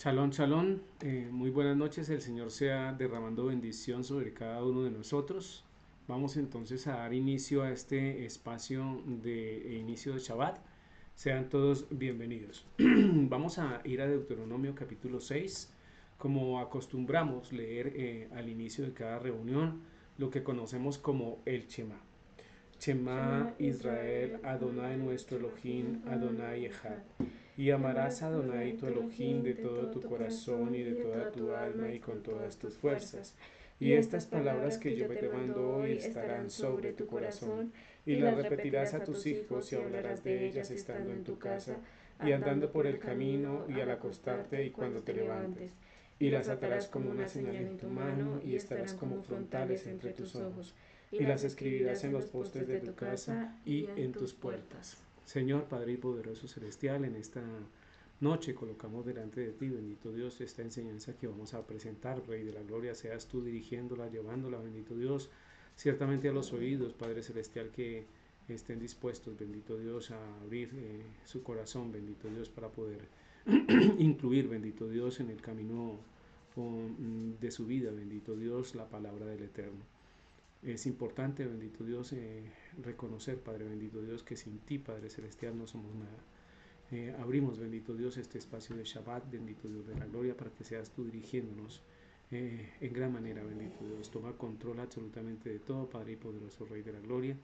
Shalom, shalom. Muy buenas noches. El Señor sea derramando bendición sobre cada uno de nosotros. Vamos entonces a dar inicio a este espacio de inicio de Shabbat. Sean todos bienvenidos. Vamos a ir a Deuteronomio capítulo 6. Como acostumbramos leer al inicio de cada reunión lo que conocemos como el Shema. Shema Shema Israel, Israel, Adonai Adonai nuestro nuestro Elohim, Elohim, Adonai Adonai Echad. Echad. Y Y amarás a amarás a Adonai Adonai tu tu Elohim Elohim de de todo todo tu tu corazón corazón y y de de toda toda tu tu alma alma y y con con todas todas tus tus fuerzas. fuerzas. Y Y estas estas palabras palabras que que yo yo te te mando mando hoy hoy estarán estarán sobre sobre tu tu corazón, corazón y y las las repetirás repetirás a a tus tus hijos hijos y y hablarás hablarás de de ellas ellas estando estando en en tu tu casa casa, y andando andando por por el el camino camino, y al al acostarte acostarte y y cuando cuando te te levantes. levantes. Y Y las las atarás atarás como como una una señal señal en en tu tu mano mano y y estarás estarán como como frontales frontales entre entre tus tus ojos. ojos. Y Y las las escribirás escribirás en en los los postes postes de de tu tu casa casa y y en en tus tus puertas. puertas. Señor Padre y poderoso celestial, en esta noche colocamos delante de ti, bendito Dios, esta enseñanza que vamos a presentar, Rey de la Gloria, seas tú dirigiéndola, llevándola, bendito Dios, ciertamente a los oídos, Padre Celestial, que estén dispuestos, bendito Dios, a abrir su corazón, bendito Dios, para poder incluir, bendito Dios, en el camino de su vida, bendito Dios, la palabra del Eterno. Es importante, bendito Dios, reconocer, Padre bendito Dios, que sin ti, Padre Celestial, no somos nada. Abrimos, bendito Dios, este espacio de Shabbat, bendito Dios de la gloria, para que seas tú dirigiéndonos en gran manera, bendito Dios. Toma control absolutamente de todo, Padre y poderoso Rey de la gloria,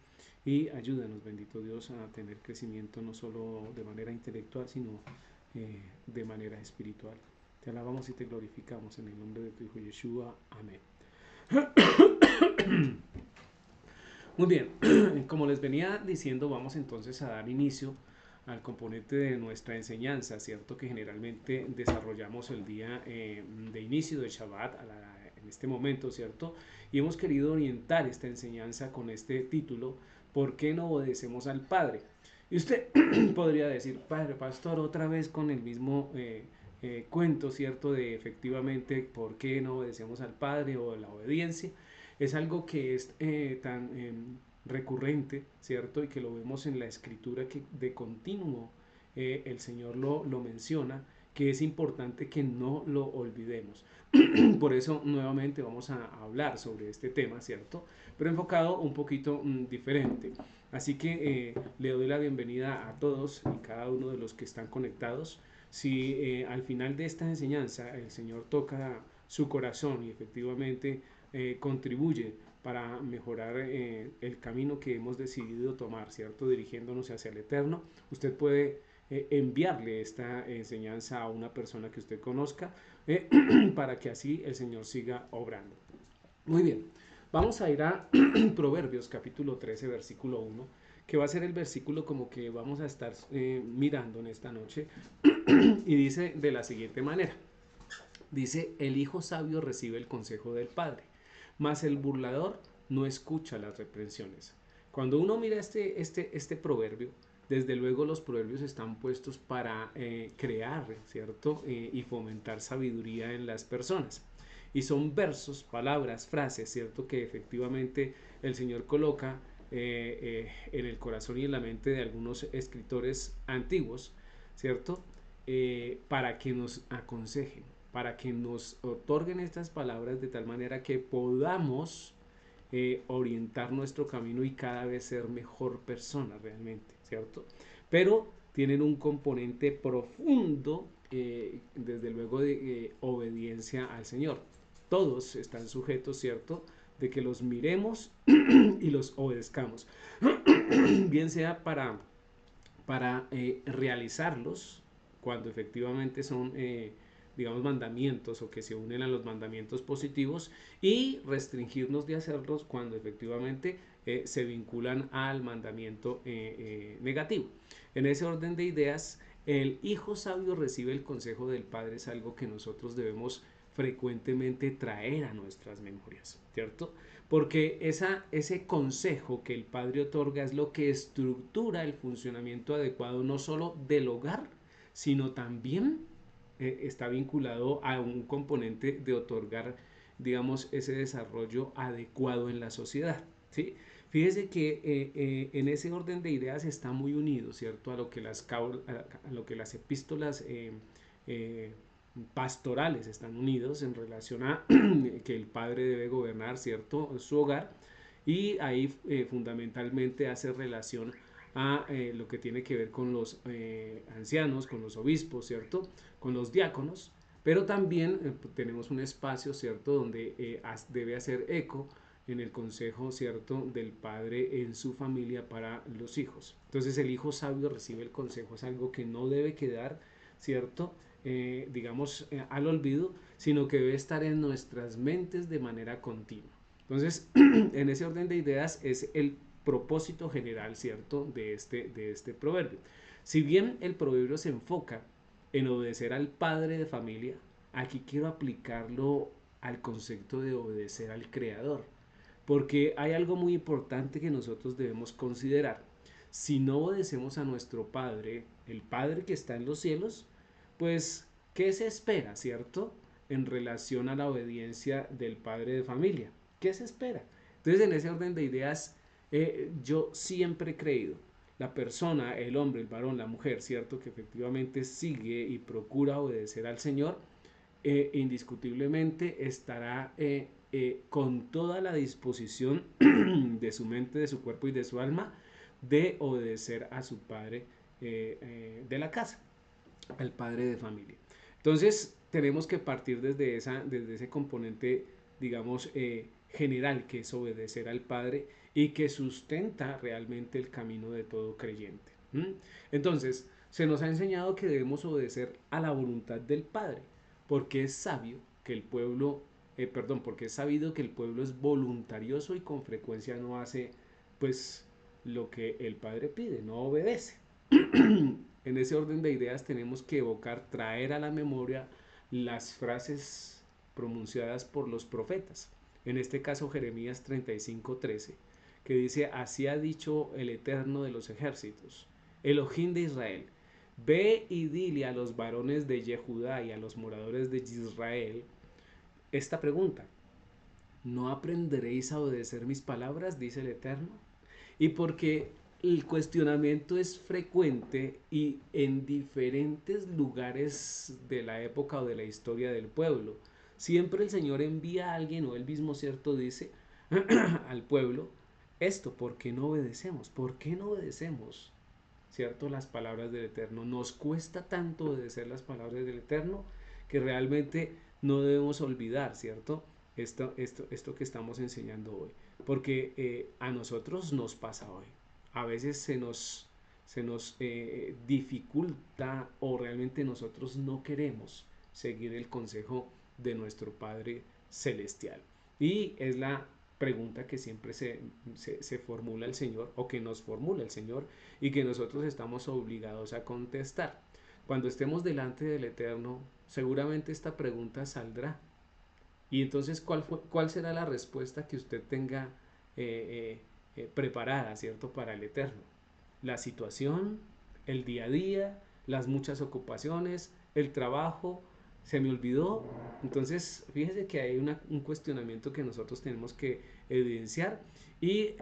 y ayúdanos, bendito Dios, a tener crecimiento no solo de manera intelectual, sino de manera espiritual. Te alabamos y te glorificamos en el nombre de tu Hijo Yeshua. Amén. Muy bien, como les venía diciendo, vamos entonces a dar inicio al componente de nuestra enseñanza, ¿cierto? Que generalmente desarrollamos el día de inicio de Shabbat en este momento, ¿cierto? Y hemos querido orientar esta enseñanza con este título, ¿por qué no obedecemos al Padre? Y usted podría decir, Padre, Pastor, otra vez con el mismo cuento, ¿cierto? De efectivamente, ¿por qué no obedecemos al Padre o la obediencia? Es algo que es tan recurrente, ¿cierto? Y que lo vemos en la escritura que de continuo el Señor lo menciona, que es importante que no lo olvidemos. Por eso nuevamente vamos a hablar sobre este tema, ¿cierto? Pero enfocado un poquito diferente. Así que le doy la bienvenida a todos y cada uno de los que están conectados. Si al final de esta enseñanza el Señor toca su corazón y efectivamente contribuye para mejorar el camino que hemos decidido tomar, ¿cierto? Dirigiéndonos hacia el eterno. Usted puede enviarle esta enseñanza a una persona que usted conozca para que así el Señor siga obrando. Muy bien, vamos a ir a Proverbios capítulo 13, versículo 1, que va a ser el versículo como que vamos a estar mirando en esta noche y dice de la siguiente manera. Dice, el hijo sabio recibe el consejo del padre, mas el burlador no escucha las reprensiones. Cuando uno mira este proverbio, desde luego los proverbios están puestos para crear, ¿cierto? Y fomentar sabiduría en las personas. Y son versos, palabras, frases, ¿cierto? Que efectivamente el Señor coloca en el corazón y en la mente de algunos escritores antiguos, ¿cierto? Para que nos aconsejen, para que nos otorguen estas palabras de tal manera que podamos orientar nuestro camino y cada vez ser mejor persona realmente, ¿cierto? Pero tienen un componente profundo, desde luego, de obediencia al Señor. Todos están sujetos, ¿cierto?, de que los miremos y los obedezcamos, bien sea para realizarlos cuando efectivamente son, digamos, mandamientos o que se unen a los mandamientos positivos y restringirnos de hacerlos cuando efectivamente se vinculan al mandamiento negativo. En ese orden de ideas, el hijo sabio recibe el consejo del padre, es algo que nosotros debemos frecuentemente traer a nuestras memorias, ¿cierto? Porque ese consejo que el padre otorga es lo que estructura el funcionamiento adecuado no solo del hogar, sino también está vinculado a un componente de otorgar, digamos, ese desarrollo adecuado en la sociedad, ¿sí? Fíjese que en ese orden de ideas está muy unido, ¿cierto? A lo que las epístolas pastorales están unidos en relación a que el padre debe gobernar, ¿cierto?, su hogar, y ahí fundamentalmente hace relación a lo que tiene que ver con los ancianos, con los obispos, ¿cierto?, con los diáconos, pero también tenemos un espacio, ¿cierto?, donde debe hacer eco en el consejo, ¿cierto?, del padre en su familia para los hijos. Entonces el hijo sabio recibe el consejo, es algo que no debe quedar, ¿cierto?, digamos, al olvido, sino que debe estar en nuestras mentes de manera continua. Entonces, en ese orden de ideas es el propósito general, ¿cierto?, de este proverbio. Si bien el proverbio se enfoca en obedecer al padre de familia, aquí quiero aplicarlo al concepto de obedecer al creador, porque hay algo muy importante que nosotros debemos considerar. Si no obedecemos a nuestro Padre, el Padre que está en los cielos, pues, ¿qué se espera, cierto? En relación a la obediencia del padre de familia. ¿Qué se espera? Entonces, en ese orden de ideas, yo siempre he creído, la persona, el hombre, el varón, la mujer, ¿cierto? Que efectivamente sigue y procura obedecer al Señor, indiscutiblemente estará con toda la disposición de su mente, de su cuerpo y de su alma de obedecer a su padre de la casa, al padre de familia. Entonces tenemos que partir desde ese componente, digamos, general, que es obedecer al Padre y que sustenta realmente el camino de todo creyente. ¿Mm? Entonces, se nos ha enseñado que debemos obedecer a la voluntad del Padre, porque es sabio que el pueblo, porque es sabido que el pueblo es voluntarioso y con frecuencia no hace, pues, lo que el Padre pide, no obedece. En ese orden de ideas tenemos que evocar, traer a la memoria las frases pronunciadas por los profetas. En este caso Jeremías 35:13, que dice: así ha dicho el Eterno de los ejércitos, Elohim de Israel, ve y dile a los varones de Yehudá y a los moradores de Israel esta pregunta: ¿no aprenderéis a obedecer mis palabras? Dice el Eterno. Y porque el cuestionamiento es frecuente y en diferentes lugares de la época o de la historia del pueblo. Siempre el Señor envía a alguien, o él mismo, cierto, dice al pueblo esto: ¿por qué no obedecemos? ¿Por qué no obedecemos, cierto, las palabras del Eterno? Nos cuesta tanto obedecer las palabras del Eterno que realmente no debemos olvidar, cierto, esto que estamos enseñando hoy, porque a nosotros nos pasa hoy. A veces se nos dificulta, o realmente nosotros no queremos seguir el consejo de nuestro Padre Celestial. Y es la pregunta que siempre se formula el Señor, o que nos formula el Señor, y que nosotros estamos obligados a contestar. Cuando estemos delante del Eterno, seguramente esta pregunta saldrá. Y entonces, ¿cuál será la respuesta que usted tenga preparada, ¿cierto?, para el Eterno? La situación, el día a día, las muchas ocupaciones, el trabajo, se me olvidó. Entonces, fíjese que hay un cuestionamiento que nosotros tenemos que evidenciar, y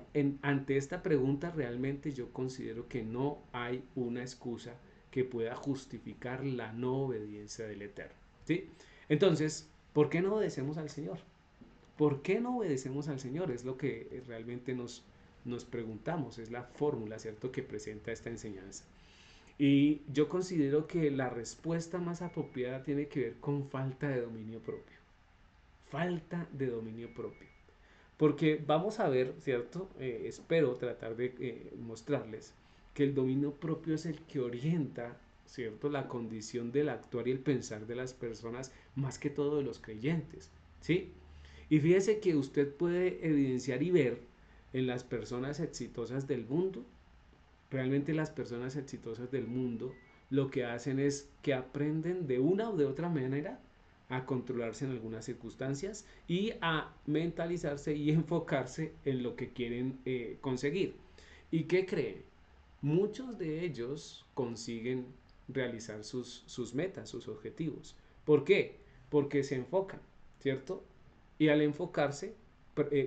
ante esta pregunta realmente yo considero que no hay una excusa que pueda justificar la no obediencia del Eterno, ¿sí? Entonces, ¿por qué no obedecemos al Señor? ¿Por qué no obedecemos al Señor? Es lo que realmente nos preguntamos, es la fórmula, ¿cierto?, que presenta esta enseñanza. Y yo considero que la respuesta más apropiada tiene que ver con falta de dominio propio. Falta de dominio propio. Porque vamos a ver, ¿cierto? Espero tratar de mostrarles que el dominio propio es el que orienta, ¿cierto?, la condición del actuar y el pensar de las personas, más que todo de los creyentes, ¿sí? Y fíjese que usted puede evidenciar y ver en las personas exitosas del mundo, realmente las personas exitosas del mundo lo que hacen es que aprenden de una o de otra manera a controlarse en algunas circunstancias y a mentalizarse y enfocarse en lo que quieren conseguir. ¿Y qué creen? Muchos de ellos consiguen realizar sus metas, sus objetivos. ¿Por qué? Porque se enfocan, ¿cierto? Y al enfocarse,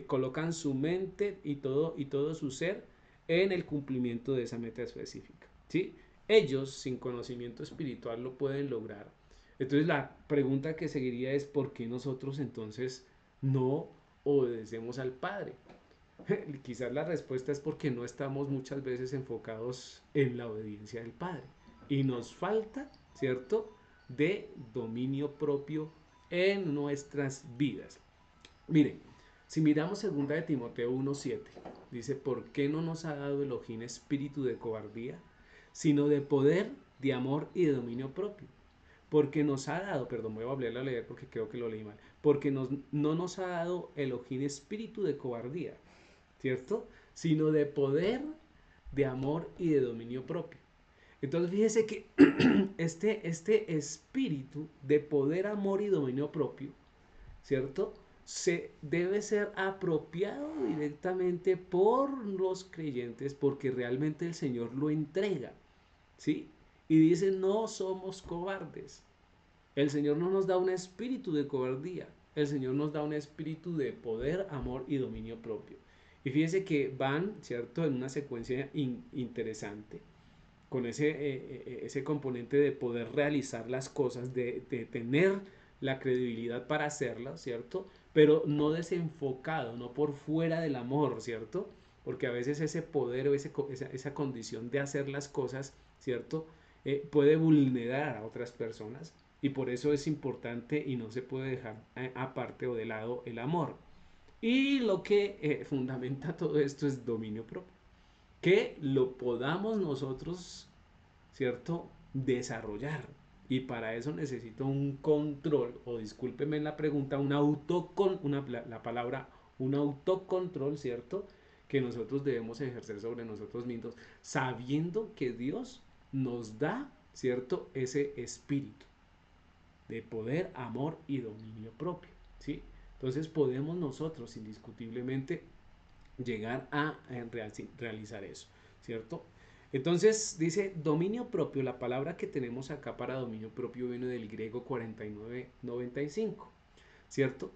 colocan su mente y todo su ser en el cumplimiento de esa meta específica, ¿sí? Ellos, sin conocimiento espiritual, lo pueden lograr, Entonces la pregunta que seguiría es ¿por qué nosotros entonces no obedecemos al Padre? Quizás la respuesta es porque no estamos muchas veces enfocados en la obediencia del Padre. Y nos falta, ¿cierto?, de dominio propio en nuestras vidas. Mire, si miramos 2 de Timoteo 1:7, dice, ¿por qué no nos ha dado Elohim espíritu de cobardía, sino de poder, de amor y de dominio propio? Porque nos ha dado, perdón, voy a volver a leer porque creo que lo leí mal, porque no nos ha dado Elohim espíritu de cobardía, ¿cierto? Sino de poder, de amor y de dominio propio. Entonces fíjese que este espíritu de poder, amor y dominio propio, ¿cierto? Se debe ser apropiado directamente por los creyentes porque realmente el Señor lo entrega, ¿sí? Y dice, no somos cobardes. El Señor no nos da un espíritu de cobardía, el Señor nos da un espíritu de poder, amor y dominio propio. Y fíjense que van, ¿cierto?, en una secuencia interesante, con ese componente de poder realizar las cosas, de tener la credibilidad para hacerlas, ¿cierto? Pero no desenfocado, no por fuera del amor, ¿cierto? Porque a veces ese poder o esa condición de hacer las cosas, ¿cierto? Puede vulnerar a otras personas y por eso es importante y no se puede dejar aparte o de lado el amor. Y lo que fundamenta todo esto es dominio propio. Que lo podamos nosotros, ¿cierto?, desarrollar. Y para eso necesito un control, o discúlpeme la pregunta, la palabra, un autocontrol, ¿cierto?, que nosotros debemos ejercer sobre nosotros mismos, sabiendo que Dios nos da, ¿cierto?, ese espíritu de poder, amor y dominio propio, ¿sí? Entonces podemos nosotros indiscutiblemente llegar a realizar eso, ¿cierto? Entonces dice dominio propio, la palabra que tenemos acá para dominio propio viene del griego 4995, ¿cierto?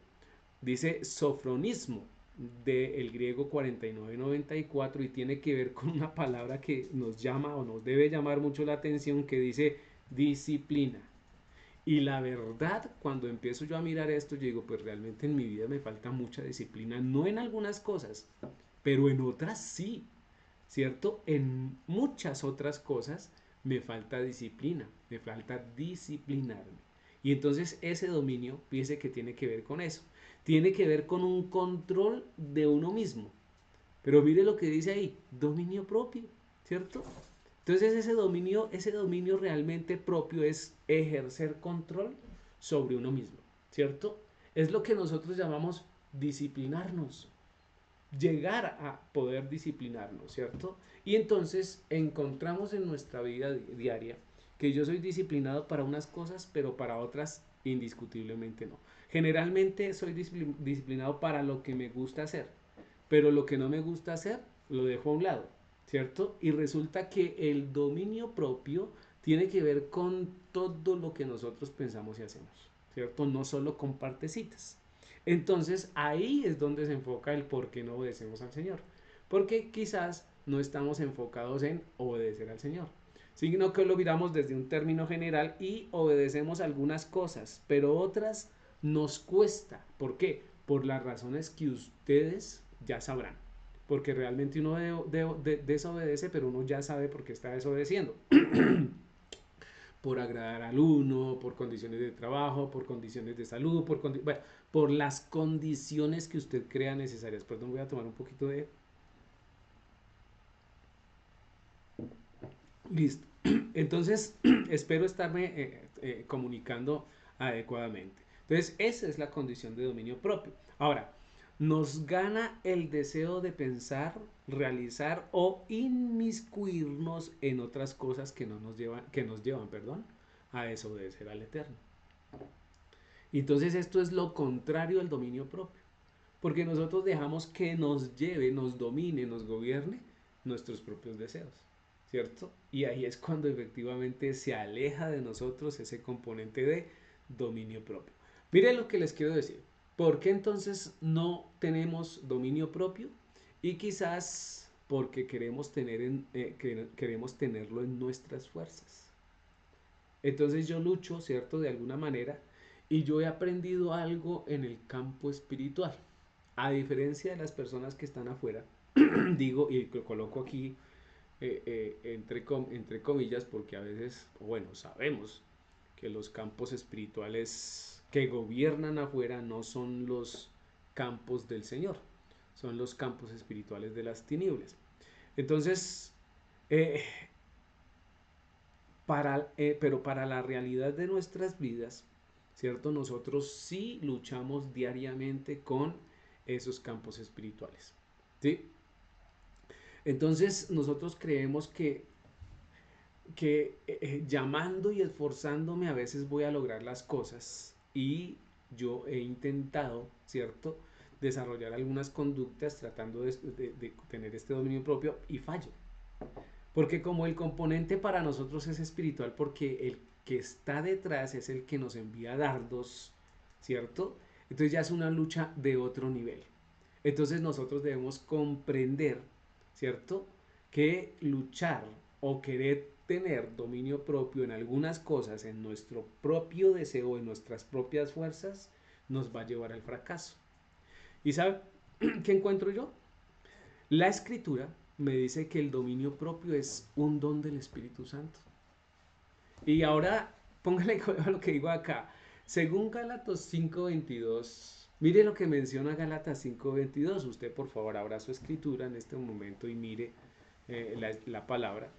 Dice sofronismo del griego 4994 y tiene que ver con una palabra que nos llama o nos debe llamar mucho la atención que dice disciplina. Y la verdad, cuando empiezo yo a mirar esto, yo digo, pues realmente en mi vida me falta mucha disciplina, no en algunas cosas, pero en otras sí, ¿cierto? En muchas otras cosas me falta disciplina, me falta disciplinarme. Y entonces ese dominio, fíjese que tiene que ver con eso, tiene que ver con un control de uno mismo. Pero mire lo que dice ahí, dominio propio, ¿cierto? Entonces ese dominio realmente propio es ejercer control sobre uno mismo, ¿cierto? Es lo que nosotros llamamos disciplinarnos, llegar a poder disciplinarnos, ¿cierto? Y entonces encontramos en nuestra vida diaria que yo soy disciplinado para unas cosas, pero para otras indiscutiblemente no. Generalmente soy disciplinado para lo que me gusta hacer, pero lo que no me gusta hacer lo dejo a un lado, ¿cierto? Y resulta que el dominio propio tiene que ver con todo lo que nosotros pensamos y hacemos, ¿cierto? No solo con partecitas. Entonces ahí es donde se enfoca el por qué no obedecemos al Señor. Porque quizás no estamos enfocados en obedecer al Señor, sino que lo miramos desde un término general y obedecemos algunas cosas, pero otras nos cuesta. ¿Por qué? Por las razones que ustedes ya sabrán. Porque realmente uno desobedece, pero uno ya sabe por qué está desobedeciendo. Por agradar al uno, por condiciones de trabajo, por condiciones de salud, bueno, por las condiciones que usted crea necesarias. Perdón, voy a tomar un poquito de... Listo. Entonces, espero estarme comunicando adecuadamente. Entonces, esa es la condición de dominio propio. Ahora, nos gana el deseo de pensar, realizar o inmiscuirnos en otras cosas que nos llevan, perdón, a desobedecer al Eterno. Entonces, esto es lo contrario al dominio propio, porque nosotros dejamos que nos lleve, nos domine, nos gobierne nuestros propios deseos, ¿cierto? Y ahí es cuando efectivamente se aleja de nosotros ese componente de dominio propio. Miren lo que les quiero decir. ¿Por qué entonces no tenemos dominio propio? Y quizás porque queremos tenerlo en nuestras fuerzas. Entonces yo lucho, ¿cierto? De alguna manera, y yo he aprendido algo en el campo espiritual. A diferencia de las personas que están afuera, digo, y lo coloco aquí entre comillas, porque a veces, bueno, sabemos que los campos espirituales que gobiernan afuera no son los campos del Señor, son los campos espirituales de las tinieblas. Entonces, eh, pero para la realidad de nuestras vidas, ¿cierto? Nosotros sí luchamos diariamente con esos campos espirituales, ¿sí? Entonces, nosotros creemos que llamando y esforzándome a veces voy a lograr las cosas y yo he intentado, ¿cierto? Desarrollar algunas conductas tratando de tener este dominio propio y fallo. Porque como el componente para nosotros es espiritual, porque el que está detrás es el que nos envía dardos, ¿cierto? Entonces ya es una lucha de otro nivel. Entonces nosotros debemos comprender, ¿cierto? Que luchar o querer tener dominio propio en algunas cosas, en nuestro propio deseo, en nuestras propias fuerzas, nos va a llevar al fracaso. ¿Y sabe qué encuentro yo? La escritura me dice que el dominio propio es un don del Espíritu Santo. Y ahora póngale a lo que digo acá. Según Gálatas 5:22, mire lo que menciona Gálatas 5:22. Usted por favor abra su escritura en este momento y mire la palabra.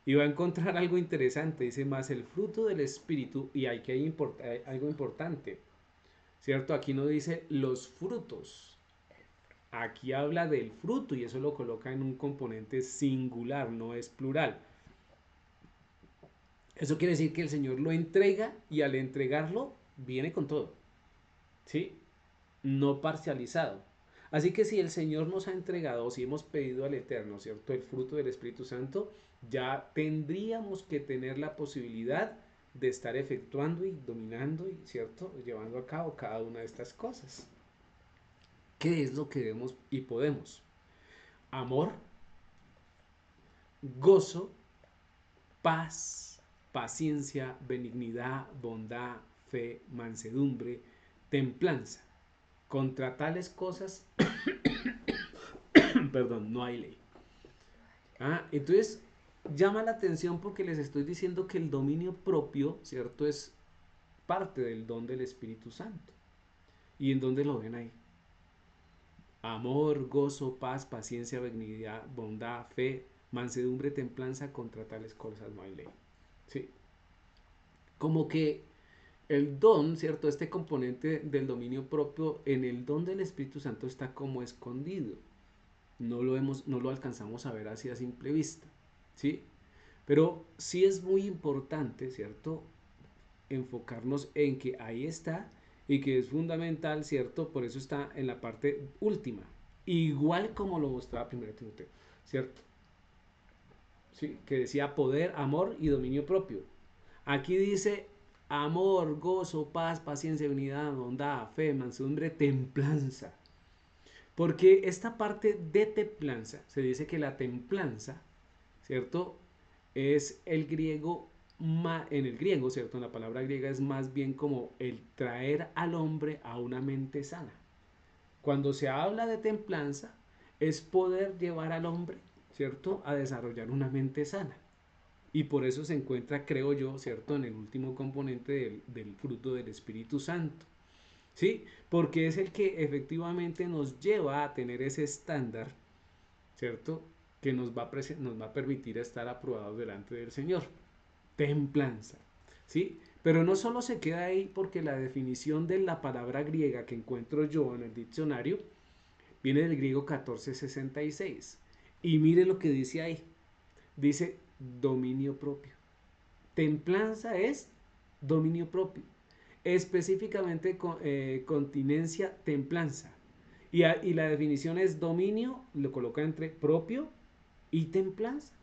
Y va a encontrar algo interesante. Dice más el fruto del Espíritu. Y hay algo importante. ¿Cierto? Aquí no dice los frutos. Aquí habla del fruto y eso lo coloca en un componente singular, no es plural. Eso quiere decir que el Señor lo entrega y al entregarlo viene con todo, ¿sí? No parcializado. Así que si el Señor nos ha entregado o si hemos pedido al Eterno, ¿cierto? El fruto del Espíritu Santo, ya tendríamos que tener la posibilidad de estar efectuando y dominando y, ¿cierto? Llevando a cabo cada una de estas cosas. ¿Qué es lo que debemos y podemos? Amor, gozo, paz, paciencia, benignidad, bondad, fe, mansedumbre, templanza. Contra tales cosas, perdón, no hay ley. Entonces, llama la atención porque les estoy diciendo que el dominio propio, ¿cierto? Es parte del don del Espíritu Santo. ¿Y en dónde lo ven ahí? Amor, gozo, paz, paciencia, benignidad, bondad, fe, mansedumbre, templanza, contra tales cosas no hay ley. ¿Sí? Como que el don, ¿cierto? Este componente del dominio propio en el don del Espíritu Santo está como escondido. No lo alcanzamos a ver así a simple vista, ¿sí? Pero sí es muy importante, ¿cierto? Enfocarnos en que ahí está y que es fundamental, ¿cierto? Por eso está en la parte última, igual como lo mostraba 1 Timoteo, ¿cierto? ¿Sí? Que decía poder, amor y dominio propio. Aquí dice amor, gozo, paz, paciencia, unidad, bondad, fe, mansedumbre, templanza. Porque esta parte de templanza, se dice que la templanza, ¿cierto? Es el griego, en el griego, ¿cierto? En la palabra griega es más bien como el traer al hombre a una mente sana. Cuando se habla de templanza, es poder llevar al hombre, ¿cierto? A desarrollar una mente sana. Y por eso se encuentra, creo yo, ¿cierto? En el último componente del fruto del Espíritu Santo. ¿Sí? Porque es el que efectivamente nos lleva a tener ese estándar, ¿cierto? Que nos va a permitir estar aprobados delante del Señor. Templanza, ¿sí? Pero no solo se queda ahí porque la definición de la palabra griega que encuentro yo en el diccionario viene del griego 1466. Y mire lo que dice ahí. Dice dominio propio. Templanza es dominio propio. Específicamente continencia, templanza. Y la definición es dominio, lo coloca entre propio y templanza.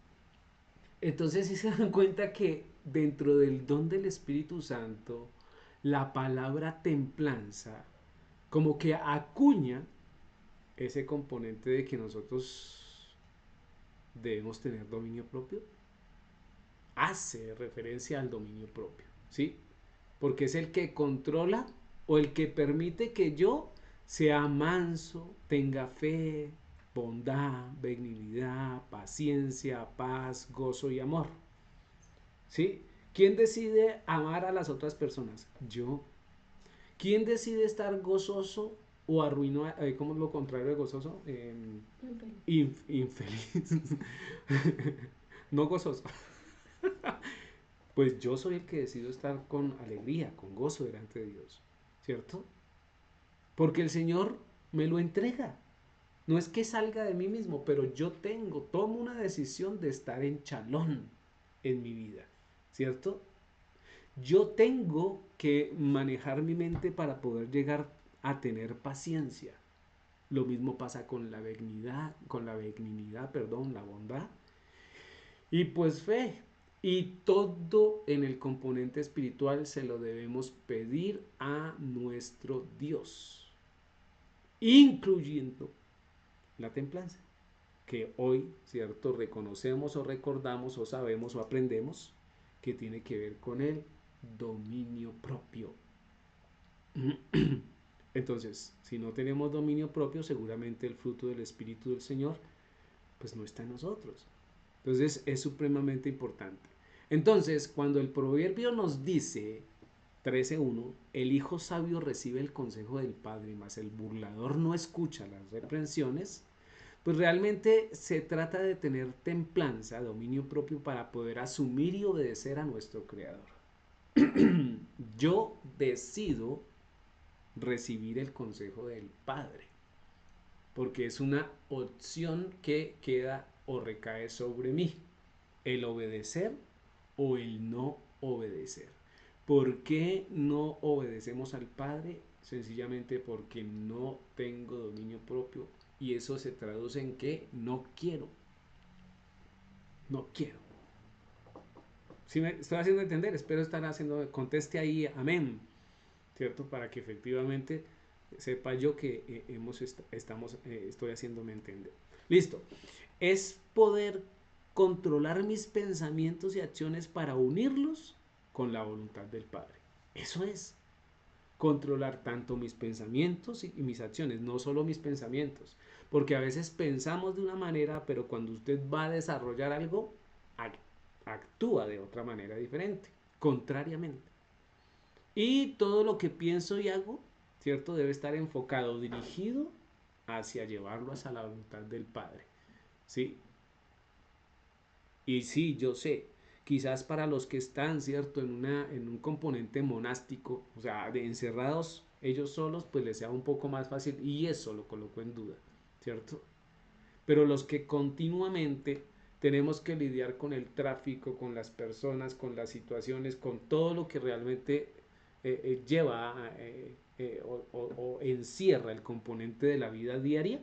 Entonces si se dan cuenta que dentro del don del Espíritu Santo, la palabra templanza como que acuña ese componente de que nosotros debemos tener dominio propio, hace referencia al dominio propio. ¿sí? Porque es el que controla o el que permite que yo sea manso, tenga fe, bondad, benignidad, paciencia, paz, gozo y amor. ¿Sí? ¿Quién decide amar a las otras personas? Yo. ¿Quién decide estar gozoso o arruinado? ¿Cómo es lo contrario de gozoso? Infeliz. No gozoso. Pues yo soy el que decido estar con alegría, con gozo delante de Dios. ¿Cierto? Porque el Señor me lo entrega. No es que salga de mí mismo, pero yo tomo una decisión de estar en chalón en mi vida. ¿Cierto? Yo tengo que manejar mi mente para poder llegar a tener paciencia. Lo mismo pasa con la benignidad, perdón, la bondad. Y pues fe. Y todo en el componente espiritual se lo debemos pedir a nuestro Dios, incluyendo la templanza, que hoy, ¿cierto? Reconocemos o recordamos o sabemos o aprendemos que tiene que ver con el dominio propio. Entonces, si no tenemos dominio propio, seguramente el fruto del Espíritu del Señor, pues no está en nosotros. Entonces, es supremamente importante. Entonces, cuando el proverbio nos dice 13:1, el hijo sabio recibe el consejo del padre, mas el burlador no escucha las reprensiones, pues realmente se trata de tener templanza, dominio propio para poder asumir y obedecer a nuestro Creador. Yo decido recibir el consejo del Padre, porque es una opción que queda o recae sobre mí, el obedecer o el no obedecer. ¿Por qué no obedecemos al Padre? Sencillamente porque no tengo dominio propio y eso se traduce en que no quiero. No quiero. Si me estoy haciendo entender, espero estar haciendo, conteste ahí, amén, ¿cierto? Para que efectivamente sepa yo que estoy haciéndome entender. Listo. Es poder controlar mis pensamientos y acciones para unirlos con la voluntad del Padre. Eso es controlar tanto mis pensamientos y mis acciones, no solo mis pensamientos, porque a veces pensamos de una manera, pero cuando usted va a desarrollar algo, actúa de otra manera diferente, contrariamente. Y todo lo que pienso y hago, ¿cierto? Debe estar enfocado, dirigido hacia llevarlo hacia la voluntad del Padre, ¿sí? Y sí, yo sé, quizás para los que están, ¿cierto? En un componente monástico, o sea, de encerrados ellos solos, pues les sea un poco más fácil y eso lo coloco en duda, ¿cierto? Pero los que continuamente tenemos que lidiar con el tráfico, con las personas, con las situaciones, con todo lo que realmente lleva o encierra el componente de la vida diaria,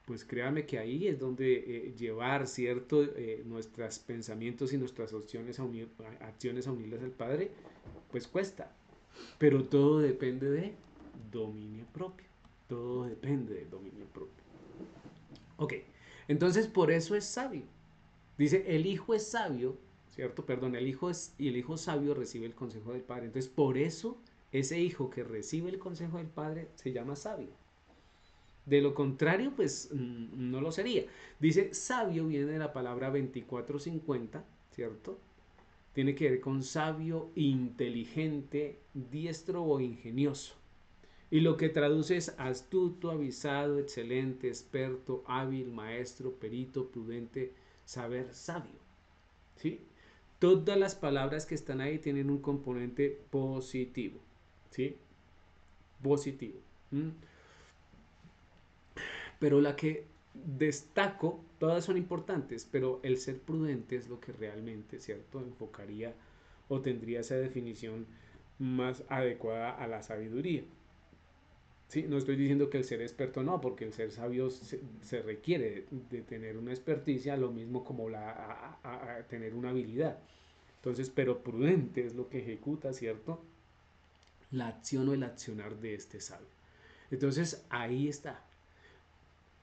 pues créame que ahí es donde llevar cierto nuestros pensamientos y nuestras acciones a unirlas al Padre, pues cuesta. Pero todo depende de dominio propio. Todo depende del dominio propio. Ok, entonces por eso es sabio. Dice, el hijo es sabio, ¿cierto? Perdón, el hijo sabio recibe el consejo del Padre. Entonces por eso ese hijo que recibe el consejo del Padre se llama sabio. De lo contrario, pues no lo sería. Dice, sabio viene de la palabra 2450, ¿cierto? Tiene que ver con sabio, inteligente, diestro o ingenioso. Y lo que traduce es astuto, avisado, excelente, experto, hábil, maestro, perito, prudente, saber, sabio. ¿Sí? Todas las palabras que están ahí tienen un componente positivo. ¿Sí? Positivo. ¿Mm? Pero la que destaco, todas son importantes, pero el ser prudente es lo que realmente, ¿cierto?, enfocaría o tendría esa definición más adecuada a la sabiduría. Sí, no estoy diciendo que el ser experto no, porque el ser sabio se requiere de tener una experticia, lo mismo como tener una habilidad. Entonces, pero prudente es lo que ejecuta, ¿cierto? La acción o el accionar de este sabio. Entonces, ahí está.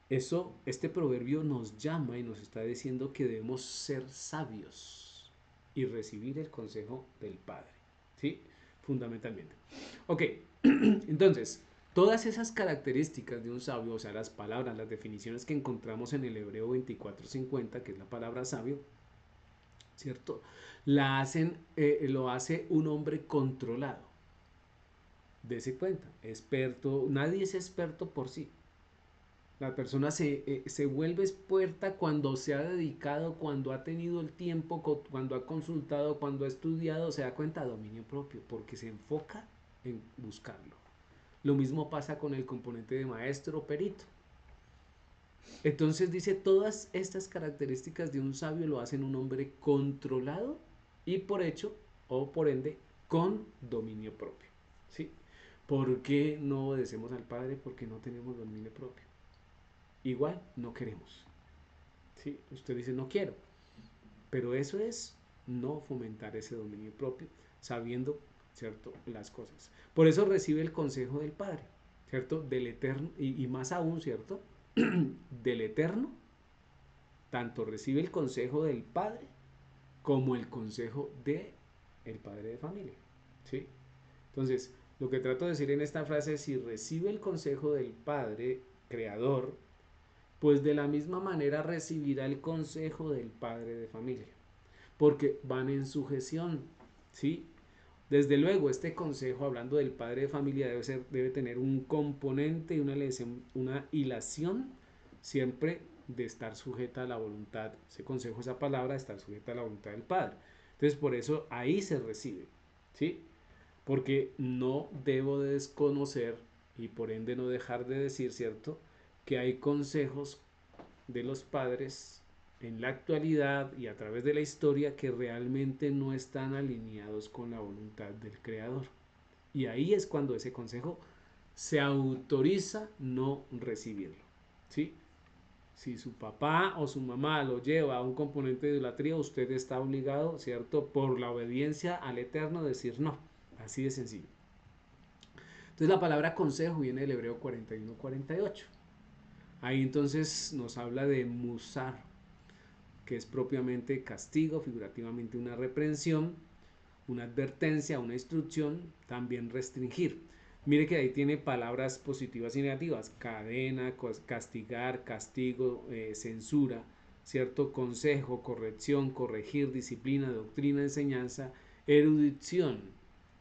Este proverbio nos llama y nos está diciendo que debemos ser sabios. y recibir el consejo del Padre, ¿sí? Fundamentalmente. Ok, entonces, todas esas características de un sabio, o sea, las palabras, las definiciones que encontramos en el Hebreo 24:50, que es la palabra sabio, ¿cierto? Lo hace un hombre controlado. Dese cuenta, experto, nadie es experto por sí. La persona se vuelve experta cuando se ha dedicado, cuando ha tenido el tiempo, cuando ha consultado, cuando ha estudiado, se da cuenta de dominio propio, porque se enfoca en buscarlo. Lo mismo pasa con el componente de maestro o perito. Entonces dice, todas estas características de un sabio lo hacen un hombre controlado y por hecho, o por ende, con dominio propio. ¿Sí? ¿Por qué no obedecemos al Padre? Porque no tenemos dominio propio. Igual no queremos. ¿Sí? Usted dice, no quiero. Pero eso es no fomentar ese dominio propio, sabiendo, ¿cierto?, las cosas. Por eso recibe el consejo del Padre, ¿cierto? Del Eterno, y más aún, ¿cierto? Del Eterno, tanto recibe el consejo del Padre como el consejo de el padre de familia, ¿sí? Entonces, lo que trato de decir en esta frase es, si recibe el consejo del Padre Creador, pues de la misma manera recibirá el consejo del padre de familia, porque van en sujeción, ¿sí? Desde luego, este consejo, hablando del padre de familia, debe tener un componente y una hilación siempre de estar sujeta a la voluntad. Ese consejo, esa palabra, estar sujeta a la voluntad del Padre. Entonces, por eso ahí se recibe, ¿sí? Porque no debo de desconocer y por ende no dejar de decir, ¿cierto?, que hay consejos de los padres en la actualidad y a través de la historia que realmente no están alineados con la voluntad del Creador. Y ahí es cuando ese consejo se autoriza no recibirlo, ¿sí? Si su papá o su mamá lo lleva a un componente de idolatría, usted está obligado, ¿cierto?, por la obediencia al Eterno, a decir no. Así de sencillo. Entonces la palabra consejo viene del hebreo 41-48. Ahí entonces nos habla de musar, que es propiamente castigo, figurativamente una reprensión, una advertencia, una instrucción, también restringir. Mire que ahí tiene palabras positivas y negativas: cadena, castigar, castigo, censura, ¿cierto? Consejo, corrección, corregir, disciplina, doctrina, enseñanza, erudición,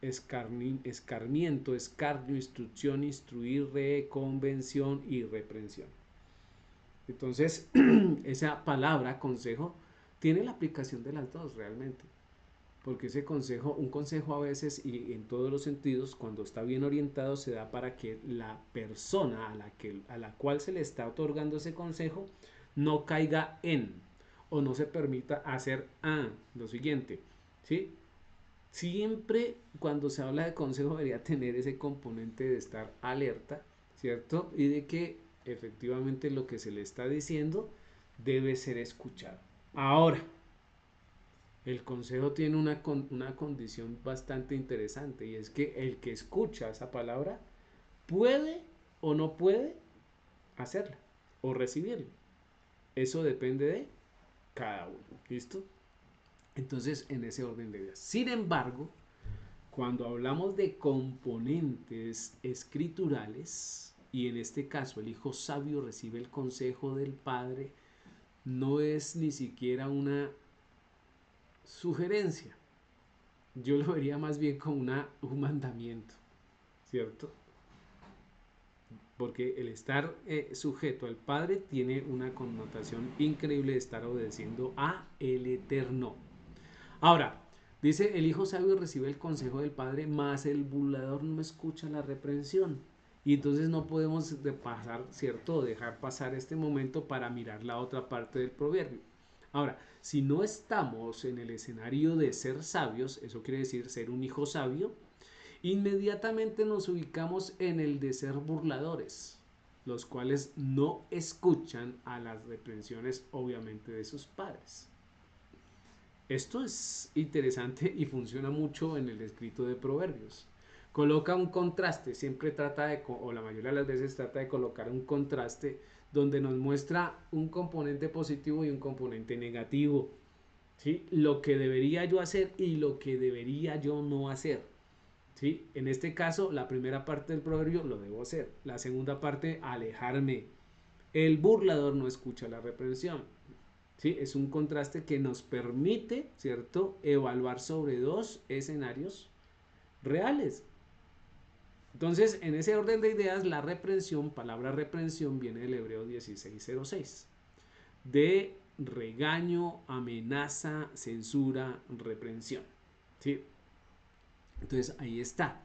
escarmiento, escarnio, instrucción, instruir, reconvención y reprensión. Entonces, esa palabra consejo tiene la aplicación de las dos realmente. Porque ese consejo, un consejo a veces y en todos los sentidos, cuando está bien orientado, se da para que la persona a la cual se le está otorgando ese consejo no caiga en o no se permita hacer lo siguiente, ¿sí? Siempre cuando se habla de consejo debería tener ese componente de estar alerta, ¿cierto? Y de que efectivamente lo que se le está diciendo debe ser escuchado. Ahora, el consejo tiene una condición bastante interesante, y es que el que escucha esa palabra puede o no puede hacerla o recibirla. Eso depende de cada uno. ¿Listo? Entonces, en ese orden de ideas. Sin embargo, cuando hablamos de componentes escriturales, y en este caso el hijo sabio recibe el consejo del padre, no es ni siquiera una sugerencia. Yo lo vería más bien como un mandamiento, ¿cierto? Porque el estar sujeto al Padre tiene una connotación increíble de estar obedeciendo a el Eterno. Ahora, dice, el hijo sabio recibe el consejo del Padre, mas el burlador no escucha la reprensión. Y entonces no podemos pasar, ¿cierto?, dejar pasar este momento para mirar la otra parte del proverbio. Ahora, si no estamos en el escenario de ser sabios, eso quiere decir ser un hijo sabio, inmediatamente nos ubicamos en el de ser burladores, los cuales no escuchan a las reprensiones, obviamente, de sus padres. Esto es interesante y funciona mucho en el escrito de Proverbios. Coloca un contraste, siempre trata de, o la mayoría de las veces trata de colocar un contraste donde nos muestra un componente positivo y un componente negativo, ¿sí? Lo que debería yo hacer y lo que debería yo no hacer. ¿Sí? En este caso, la primera parte del proverbio lo debo hacer. La segunda parte, alejarme. El burlador no escucha la reprensión. ¿Sí? Es un contraste que nos permite, ¿cierto?, evaluar sobre dos escenarios reales. Entonces, en ese orden de ideas, la reprensión, palabra reprensión, viene del hebreo 1606. De regaño, amenaza, censura, reprensión. ¿Sí? Entonces, ahí está.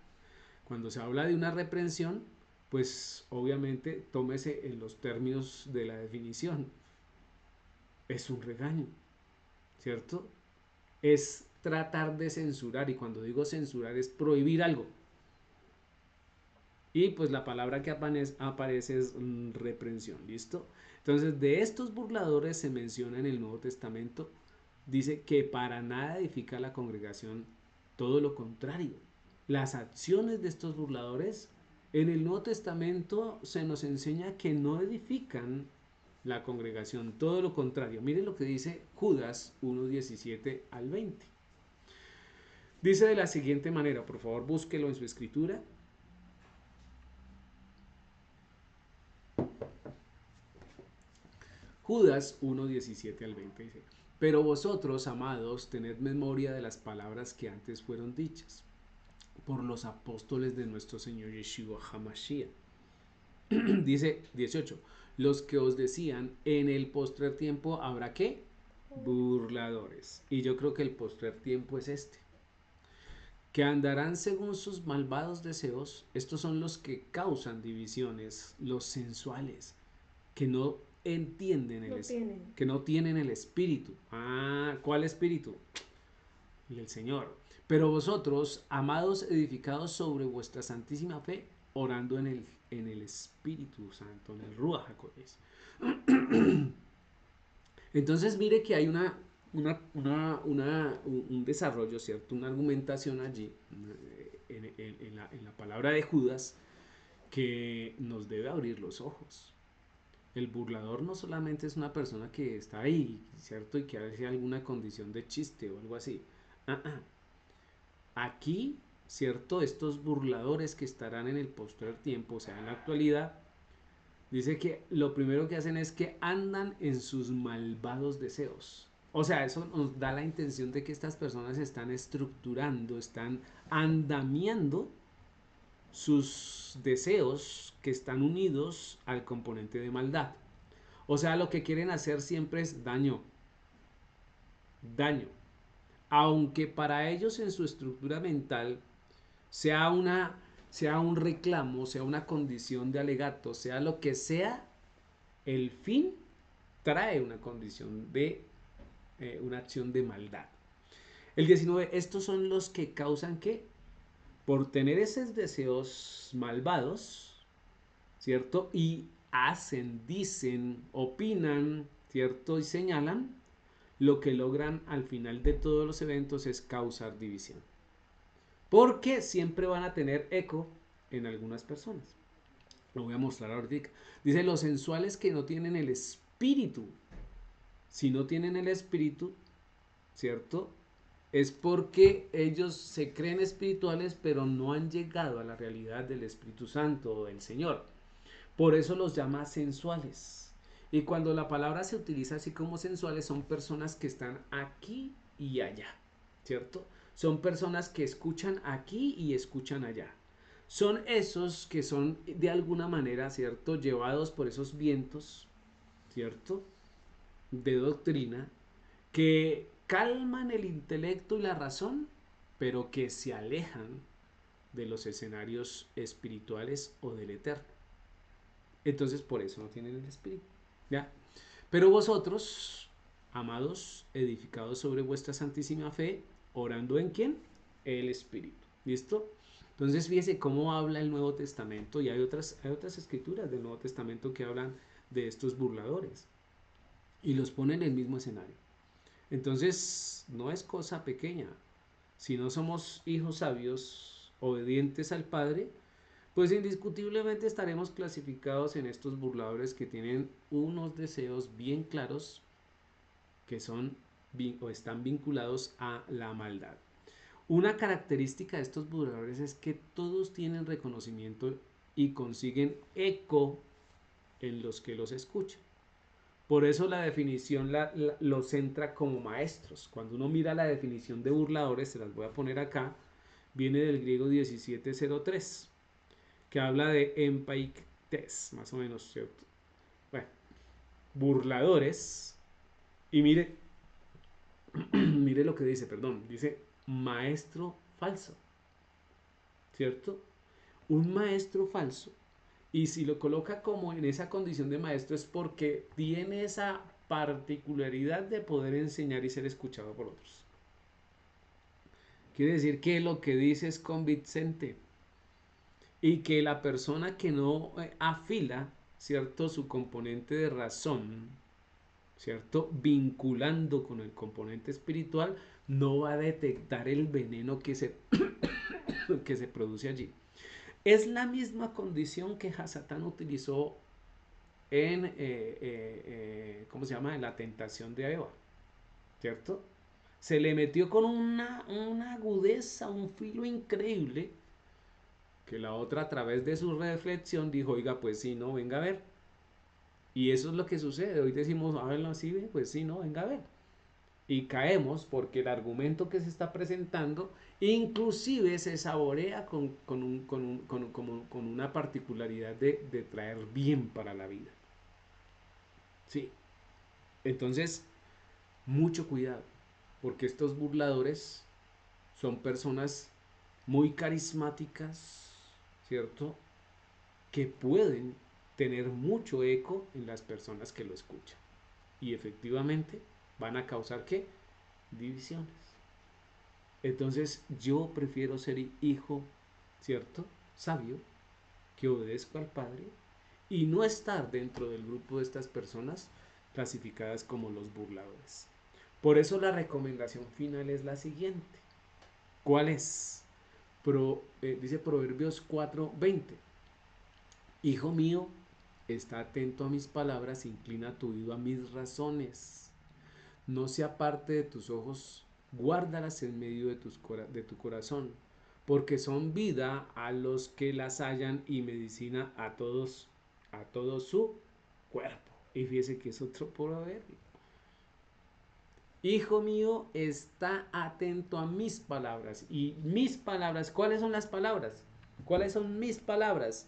Cuando se habla de una reprensión, pues obviamente tómese en los términos de la definición. Es un regaño, ¿cierto? Es tratar de censurar, y cuando digo censurar es prohibir algo. Y pues la palabra que aparece es reprensión, ¿listo? Entonces, de estos burladores se menciona en el Nuevo Testamento, dice que para nada edifica la congregación, todo lo contrario. Las acciones de estos burladores en el Nuevo Testamento se nos enseña que no edifican la congregación, todo lo contrario. Miren lo que dice Judas 1:17 al 20. Dice de la siguiente manera, por favor búsquelo en su escritura. Judas 1:17 al 20 dice, pero vosotros, amados, tened memoria de las palabras que antes fueron dichas por los apóstoles de nuestro Señor Yeshua HaMashiach. Dice 18, los que os decían, en el postrer tiempo habrá ¿qué? Burladores. Y yo creo que el postrer tiempo es este. Que andarán según sus malvados deseos. Estos son los que causan divisiones, los sensuales, que no entienden que no tienen el espíritu. Ah, ¿cuál espíritu? El Señor. Pero vosotros, amados, edificados sobre vuestra santísima fe, orando en el Espíritu Santo, en el Ruach HaKodesh. Entonces mire que hay un desarrollo, ¿cierto? Una argumentación allí en la palabra de Judas que nos debe abrir los ojos. El burlador no solamente es una persona que está ahí, ¿cierto? Y que hace alguna condición de chiste o algo así. Aquí, ¿cierto? Estos burladores que estarán en el postrer tiempo, o sea, en la actualidad, dice que lo primero que hacen es que andan en sus malvados deseos. O sea, eso nos da la intención de que estas personas están estructurando, están andamiando sus deseos que están unidos al componente de maldad. O sea, lo que quieren hacer siempre es daño. Daño. Aunque para ellos en su estructura mental sea un reclamo, sea una condición de alegato, sea lo que sea, el fin trae una condición de una acción de maldad. El 19, estos son los que causan que, por tener esos deseos malvados, ¿cierto? Y hacen, dicen, opinan, ¿cierto? Y señalan, lo que logran al final de todos los eventos es causar división. Porque siempre van a tener eco en algunas personas. Lo voy a mostrar ahorita. Dice, los sensuales que no tienen el espíritu. Si no tienen el espíritu, ¿cierto? Es porque ellos se creen espirituales, pero no han llegado a la realidad del Espíritu Santo o del Señor. Por eso los llama sensuales. Y cuando la palabra se utiliza así como sensuales, son personas que están aquí y allá, ¿cierto? Son personas que escuchan aquí y escuchan allá. Son esos que son de alguna manera, ¿cierto? Llevados por esos vientos, ¿cierto? De doctrina, que calman el intelecto y la razón, pero que se alejan de los escenarios espirituales o del eterno. Entonces por eso no tienen el espíritu. ¿Ya? Pero vosotros, amados, edificados sobre vuestra santísima fe, orando en quién? El espíritu. ¿Listo? Entonces fíjese cómo habla el Nuevo Testamento, y hay otras escrituras del Nuevo Testamento que hablan de estos burladores y los ponen en el mismo escenario. Entonces no es cosa pequeña. Si no somos hijos sabios, obedientes al Padre, pues indiscutiblemente estaremos clasificados en estos burladores que tienen unos deseos bien claros que son o están vinculados a la maldad. Una característica de estos burladores es que todos tienen reconocimiento y consiguen eco en los que los escuchan. Por eso la definición los centra como maestros. Cuando uno mira la definición de burladores, se las voy a poner acá, viene del griego 1703, que habla de empaiktes, más o menos, ¿cierto? Bueno, burladores. Y mire, mire lo que dice, perdón, dice maestro falso, ¿cierto? Un maestro falso. Y si lo coloca como en esa condición de maestro es porque tiene esa particularidad de poder enseñar y ser escuchado por otros. Quiere decir que lo que dice es convincente y que la persona que no afila, ¿cierto?, su componente de razón, ¿cierto?, vinculando con el componente espiritual, no va a detectar el veneno que se, que se produce allí. Es la misma condición que Hasatán utilizó en, ¿cómo se llama?, en la tentación de Eva, ¿cierto? Se le metió con una agudeza, un filo increíble, que la otra a través de su reflexión dijo, oiga, pues sí, no, venga a ver. Y eso es lo que sucede. Hoy decimos, a verlo así, pues sí, no, venga a ver. Y caemos porque el argumento que se está presentando inclusive se saborea con una particularidad de traer bien para la vida. Sí. Entonces, mucho cuidado, porque estos burladores son personas muy carismáticas, ¿cierto? Que pueden tener mucho eco en las personas que lo escuchan. Y efectivamente van a causar ¿qué? Divisiones. Entonces yo prefiero ser hijo, ¿cierto? Sabio, que obedezco al Padre y no estar dentro del grupo de estas personas clasificadas como los burladores. Por eso la recomendación final es la siguiente. ¿Cuál es? Dice Proverbios 4:20. Hijo mío, está atento a mis palabras, inclina tu oído a mis razones. No se aparte de tus ojos, guárdalas en medio de tu corazón, porque son vida a los que las hallan y medicina a todo su cuerpo. Y fíjese que es otro proverbio. Hijo mío, está atento a mis palabras. Y mis palabras, ¿cuáles son las palabras? ¿Cuáles son mis palabras?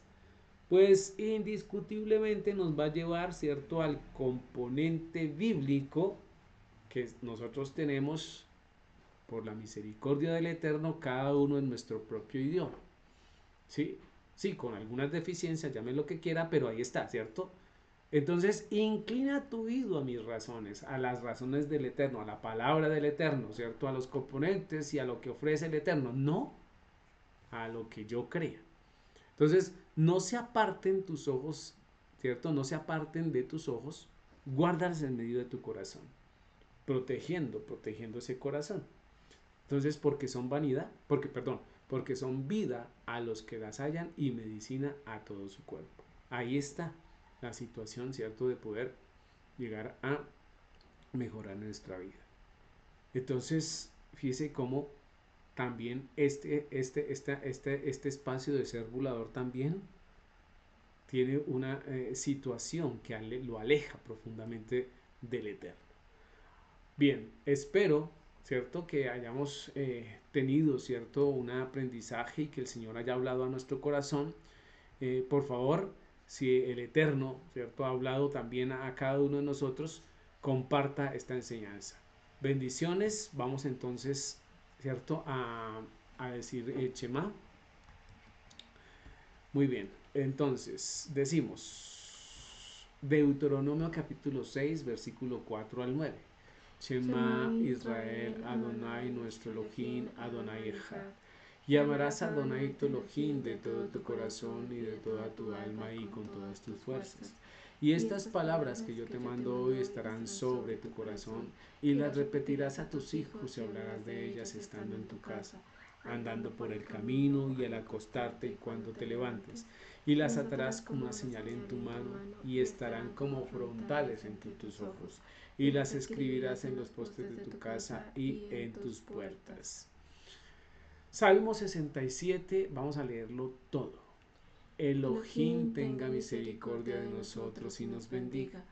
Pues indiscutiblemente nos va a llevar, ¿cierto?, al componente bíblico que nosotros tenemos por la misericordia del Eterno, cada uno en nuestro propio idioma. ¿Sí? Sí, con algunas deficiencias, llame lo que quiera, pero ahí está, ¿cierto? Entonces, inclina tu oído a mis razones, a las razones del Eterno, a la palabra del Eterno, ¿cierto? A los componentes y a lo que ofrece el Eterno, no a lo que yo crea. Entonces, no se aparten tus ojos, ¿cierto? No se aparten de tus ojos, guárdalas en medio de tu corazón, protegiendo ese corazón. Entonces, porque son vanidad, porque son vida a los que las hallan y medicina a todo su cuerpo. Ahí está la situación, ¿cierto?, de poder llegar a mejorar nuestra vida. Entonces, fíjese cómo también este espacio de ser burlador también tiene una situación que lo aleja profundamente del Eterno. Bien, espero, ¿cierto?, que hayamos tenido, ¿cierto?, un aprendizaje y que el Señor haya hablado a nuestro corazón. Por favor, si el Eterno, ¿cierto?, ha hablado también a cada uno de nosotros, comparta esta enseñanza. Bendiciones. Vamos entonces, ¿cierto?, a decir Shema. Muy bien, entonces decimos Deuteronomio capítulo 6, versículo 4 al 9. Shema Israel, Adonai nuestro Elohim, Adonai Echad. Y amarás a Adonai tu Elohim de todo tu corazón y de toda tu alma y con todas tus fuerzas. Y estas palabras que yo te mando hoy estarán sobre tu corazón y las repetirás a tus hijos y hablarás de ellas estando en tu casa andando por el camino y al acostarte y cuando te levantes, y las atarás como una señal en tu mano y estarán como frontales entre tus ojos, y las escribirás en los postes de tu casa y en tus puertas. Salmo 67, vamos a leerlo todo. Elohim tenga misericordia de nosotros y nos bendiga,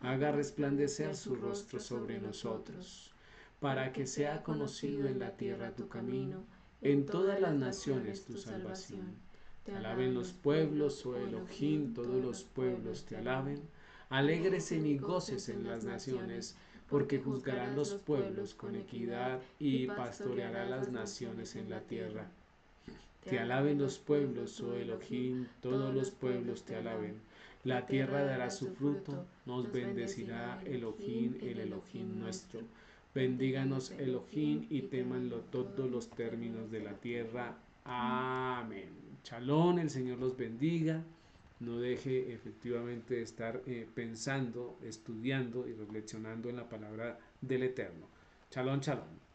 haga resplandecer su rostro sobre nosotros, para que sea conocido en la tierra tu camino, en todas las naciones tu salvación. Te alaben los pueblos, oh Elohim, todos los pueblos te alaben. Alégresen y gócese en las naciones, porque juzgarán los pueblos con equidad y pastoreará las naciones en la tierra. Te alaben los pueblos, oh Elohim, todos los pueblos te alaben. La tierra dará su fruto, nos bendecirá Elohim, el Elohim nuestro. Bendíganos Elohim y témanlo todos los términos de la tierra. Amén. Shalom, el Señor los bendiga. No deje efectivamente de estar pensando, estudiando y reflexionando en la palabra del Eterno. Shalom, shalom.